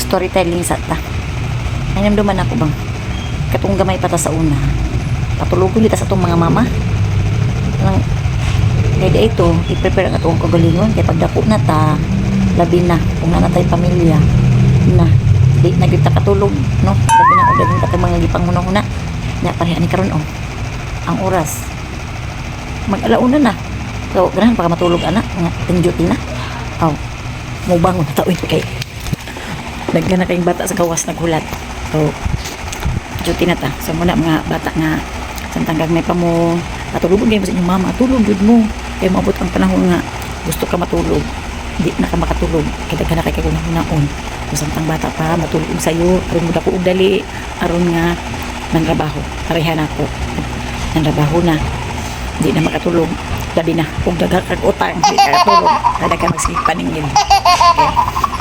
storytelling sa ta. Ay namduman ako bang katong gamay pa ta sa una. Patulugon kita sa atong mga mama. Nang kaya ito, i-prepare ang atong kagalingon kay pagdako na ta, labi na kung na natay pamilya na di na gyud ta katulog, no? Labi na og daghang katong mga gipanghuna-huna. Nya pareha ni karon ang oras mag-alauna na. So, ganahan pa ka matulog ana, nga duty na. Aw, mo bangon ta uy kay daghan na kayong bata sa gawas naghulat. So, duty na ta. So, muna mga bata nga samtang gagmay pa mo matulog gyud mo sa inyong mama, tulog gyud mo. Kay maabot ang panahon nga gusto ka matulog, di na ka makatulog. Kay daghan na kay kagunahon. So, samtang bata pa matulog sa iyo, aron mo dako og dali, aron nga mantrabaho. Pareha na ko. Nandrabaho na. Di na makatulog. Gabi na. Kung daghang kag utang, di ka katulog. Kada ka magsig paningin. Okay.